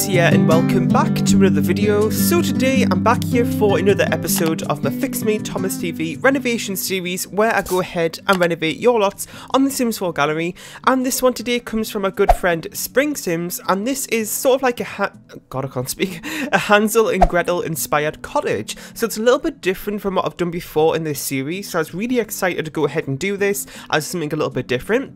here and welcome back to another video. So today I'm back here for another episode of my Fix Me Thomas TV renovation series where I go ahead and renovate your lots on the Sims 4 gallery, and this one today comes from my good friend Spring Sims, and this is sort of like a Hansel and Gretel inspired cottage. So it's a little bit different from what I've done before in this series, so I was really excited to go ahead and do this as something a little bit different.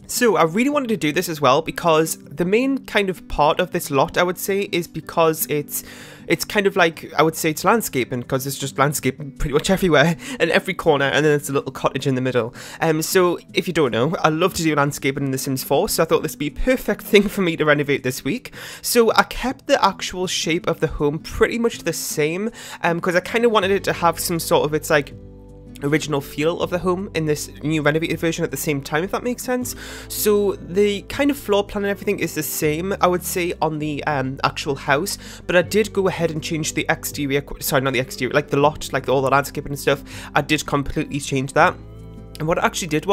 So I really wanted to do this as well because the main kind of part of this lot, I would say, is because it's kind of like, I would say it's landscaping, because it's just landscaping pretty much everywhere in every corner, and then there's a little cottage in the middle. So if you don't know, I love to do landscaping in The Sims 4, so I thought this would be a perfect thing for me to renovate this week. So I kept the actual shape of the home pretty much the same, because I kind of wanted it to have some sort of, it's like, original feel of the home in this new renovated version at the same time, if that makes sense. So the kind of floor plan and everything is the same, I would say, on the actual house, but I did go ahead and change the exterior, sorry, not the exterior, like the lot, like all the landscaping and stuff. I did completely change that. And what I actually did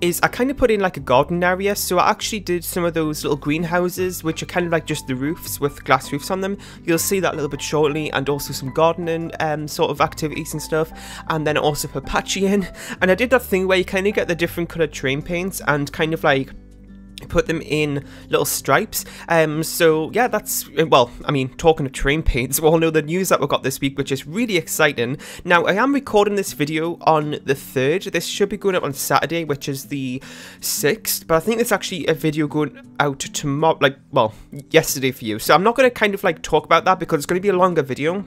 is I kind of put in like a garden area, so I actually did some of those little greenhouses, which are kind of like just the roofs with glass roofs on them. You'll see that a little bit shortly, and also some gardening sort of activities and stuff, and then also for patching. And I did that thing where you kind of get the different coloured train paints and kind of like put them in little stripes. So yeah, that's, well, I mean, talking of train paints, we all know the news that we got this week, which is really exciting. Now, I am recording this video on the 3rd. This should be going up on Saturday, which is the 6th, but I think there's actually a video going out tomorrow, like, well, yesterday for you. So I'm not going to kind of like talk about that because it's going to be a longer video.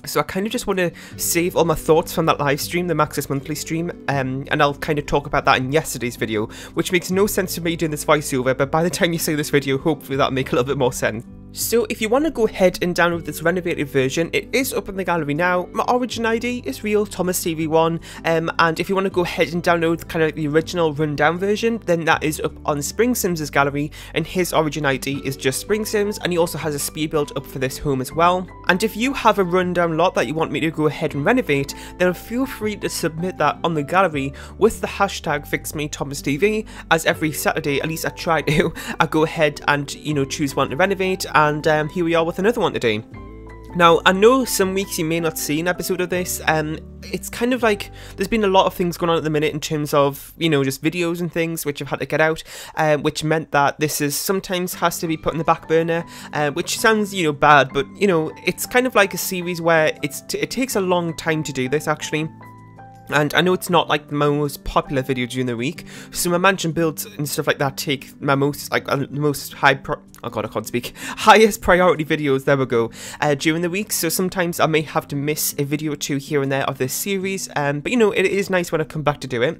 So I kind of just want to save all my thoughts from that live stream, the Maxis Monthly stream, and I'll kind of talk about that in yesterday's video, which makes no sense to me doing this voiceover, but by the time you see this video, hopefully that'll make a little bit more sense. So if you want to go ahead and download this renovated version, it is up in the gallery now. My origin ID is real Thomas TV1, and if you want to go ahead and download kind of like the original rundown version, then that is up on Spring Sims' gallery, and his origin ID is just Spring Sims, and he also has a speed build up for this home as well. And if you have a rundown lot that you want me to go ahead and renovate, then feel free to submit that on the gallery with the hashtag FixMeThomasTV, as every Saturday, at least I try to, I go ahead and, you know, choose one to renovate, and here we are with another one today. Now, I know some weeks you may not see an episode of this. It's kind of like there's been a lot of things going on at the minute in terms of, you know, just videos and things which I've had to get out, which meant that this is sometimes has to be put in the back burner, which sounds, you know, bad, but, you know, it's kind of like a series where it takes a long time to do this, actually. And I know it's not like my most popular video during the week, so my mansion builds and stuff like that take my most, like, the most highest priority videos, there we go, during the week. So sometimes I may have to miss a video or two here and there of this series, but you know, it is nice when I come back to do it.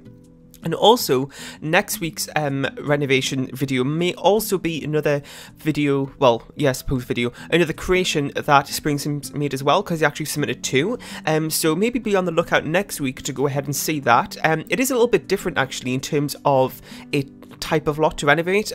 And also, next week's renovation video may also be another video, well, yeah, I suppose video, another creation that Spring Sims made as well, because he actually submitted 2. So maybe be on the lookout next week to go ahead and see that. It is a little bit different, actually, in terms of a type of lot to renovate.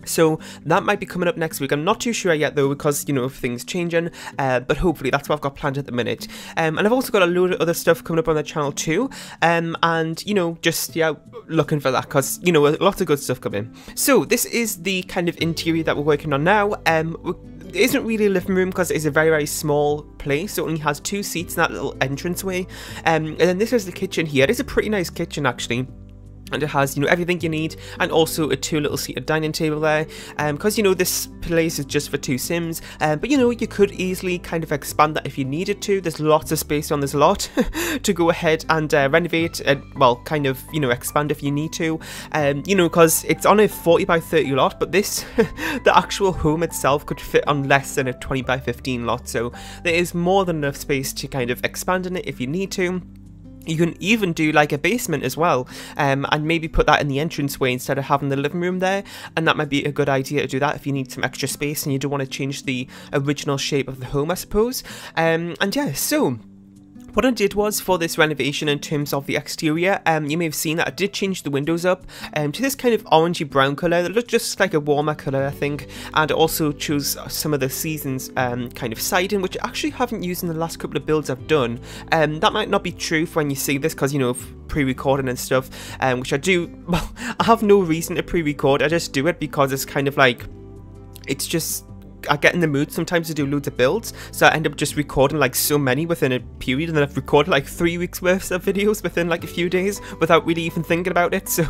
So that might be coming up next week. I'm not too sure yet though, because, you know, things changing, but hopefully that's what I've got planned at the minute. And I've also got a load of other stuff coming up on the channel too, and, you know, just, yeah, looking for that, because, you know, lots of good stuff coming. So this is the kind of interior that we're working on now. It isn't really a living room because it's a very, very small place. It only has 2 seats in that little entranceway, and then this is the kitchen here. It is a pretty nice kitchen, actually. And it has, you know, everything you need, and also a 2 little seated dining table there, because, you know, this place is just for 2 Sims, but, you know, you could easily kind of expand that if you needed to. There's lots of space on this lot to go ahead and renovate, and, well, kind of, you know, expand if you need to, you know, because it's on a 40 by 30 lot, but this, the actual home itself could fit on less than a 20 by 15 lot, so there is more than enough space to kind of expand in it if you need to. You can even do like a basement as well, and maybe put that in the entranceway instead of having the living room there, and that might be a good idea to do that if you need some extra space and you don't want to change the original shape of the home, I suppose. And yeah, so what I did was, for this renovation in terms of the exterior, you may have seen that I did change the windows up to this kind of orangey brown colour that looked just like a warmer colour, I think, and also chose some of the seasons kind of siding, which I actually haven't used in the last couple of builds I've done. That might not be true for when you see this, because, you know, pre-recording and stuff, which I do, well, I have no reason to pre-record, I just do it because it's kind of like, it's just I get in the mood sometimes to do loads of builds, so I end up just recording like so many within a period, and then I've recorded like 3 weeks worth of videos within like a few days without really even thinking about it. So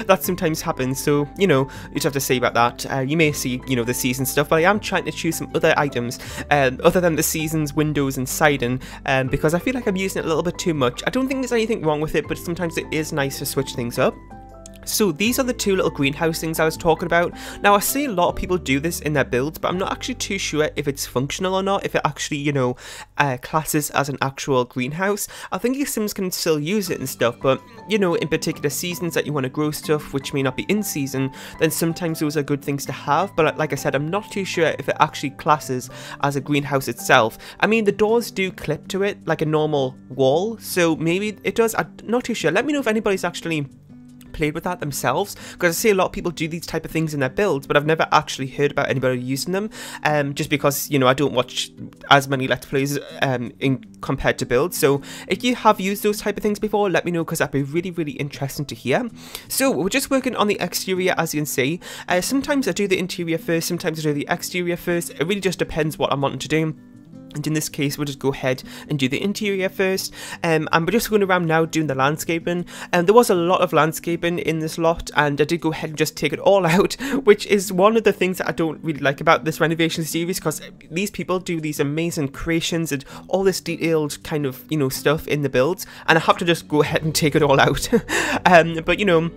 that sometimes happens, so you know, you just have to say about that. You may see, you know, the season stuff, but I am trying to choose some other items other than the seasons, windows and siding, because I feel like I'm using it a little bit too much. I don't think there's anything wrong with it, but sometimes it is nice to switch things up. So these are the two little greenhouse things I was talking about. Now I see a lot of people do this in their builds, but I'm not actually too sure if it's functional or not, if it actually, you know, classes as an actual greenhouse. I think your Sims can still use it and stuff, but you know, in particular seasons that you want to grow stuff which may not be in season, then sometimes those are good things to have. But like I said, I'm not too sure if it actually classes as a greenhouse itself. I mean, the doors do clip to it like a normal wall, so maybe it does. I'm not too sure. Let me know if anybody's actually played with that themselves, because I see a lot of people do these type of things in their builds, but I've never actually heard about anybody using them, just because, you know, I don't watch as many Let's Plays in compared to builds. So if you have used those type of things before, let me know, because that'd be really, really interesting to hear. So we're just working on the exterior, as you can see. Sometimes I do the interior first, sometimes I do the exterior first. It really just depends what I'm wanting to do. And in this case, we'll just go ahead and do the interior first, and we're just going around now doing the landscaping. And there was a lot of landscaping in this lot, and I did go ahead and just take it all out, which is one of the things that I don't really like about this renovation series, because these people do these amazing creations and all this detailed kind of, you know, stuff in the builds, and I have to just go ahead and take it all out. But you know,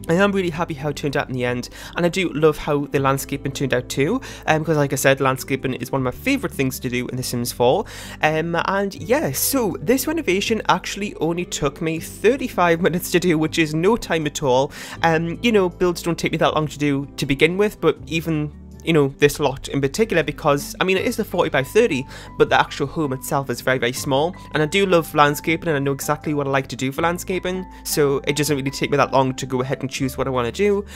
I am really happy how it turned out in the end, and I do love how the landscaping turned out too, because like I said, landscaping is one of my favourite things to do in The Sims 4, and yeah, so this renovation actually only took me 35 minutes to do, which is no time at all. You know, builds don't take me that long to do to begin with, but even, you know, this lot in particular, because I mean, it is a 40 by 30, but the actual home itself is very, very small, and I do love landscaping, and I know exactly what I like to do for landscaping, so it doesn't really take me that long to go ahead and choose what I want to do.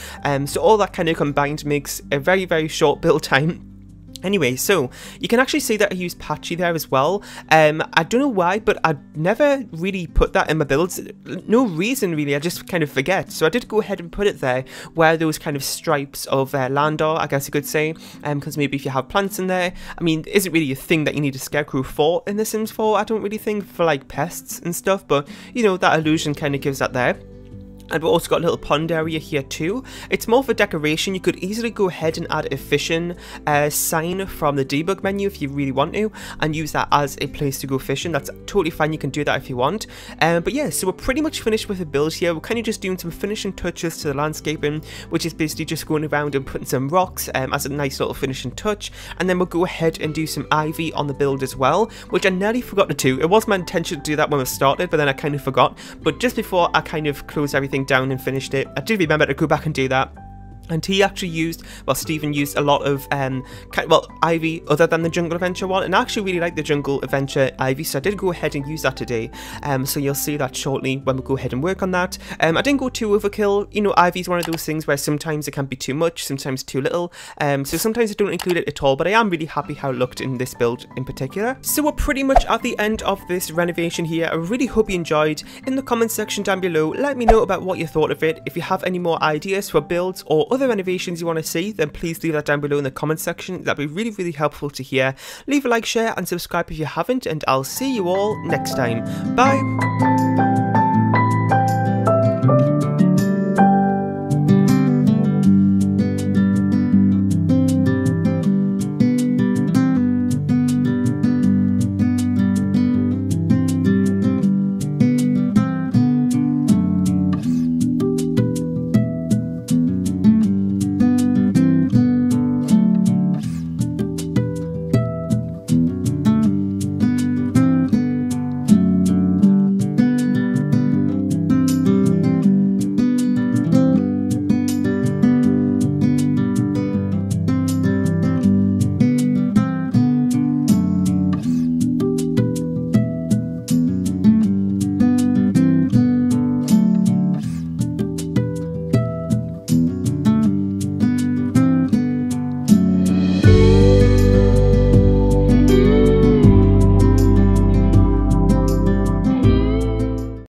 So all that kind of combined makes a very, very short build time. Anyway, so you can actually see that I use patchy there as well. I don't know why, but I never really put that in my builds. No reason really, I just kind of forget. So I did go ahead and put it there where those kind of stripes of land are, I guess you could say. Because maybe if you have plants in there, I mean, it isn't really a thing that you need a scarecrow for in The Sims 4, I don't really think, for like pests and stuff. But, you know, that illusion kind of gives that there. And we've also got a little pond area here too. It's more for decoration. You could easily go ahead and add a fishing sign from the debug menu if you really want to, and use that as a place to go fishing. That's totally fine, you can do that if you want. But yeah, so we're pretty much finished with the build here. We're kind of just doing some finishing touches to the landscaping, which is basically just going around and putting some rocks as a nice little finishing touch. And then we'll go ahead and do some ivy on the build as well, which I nearly forgot to do. It was my intention to do that when we started, but then I kind of forgot. But just before I kind of closed everything down and finished it, I did remember to go back and do that. And he actually used, well, Stephen used a lot of, ivy other than the Jungle Adventure one, and I actually really like the Jungle Adventure ivy, so I did go ahead and use that today. So you'll see that shortly when we go ahead and work on that. I didn't go too overkill. You know, ivy is one of those things where sometimes it can be too much, sometimes too little. So sometimes I don't include it at all, but I am really happy how it looked in this build in particular. So we're pretty much at the end of this renovation here. I really hope you enjoyed. In the comment section down below, let me know about what you thought of it. If you have any more ideas for builds or other renovations you want to see, then please leave that down below in the comment section. That'd be really, really helpful to hear. Leave a like, share and subscribe if you haven't, and I'll see you all next time. Bye!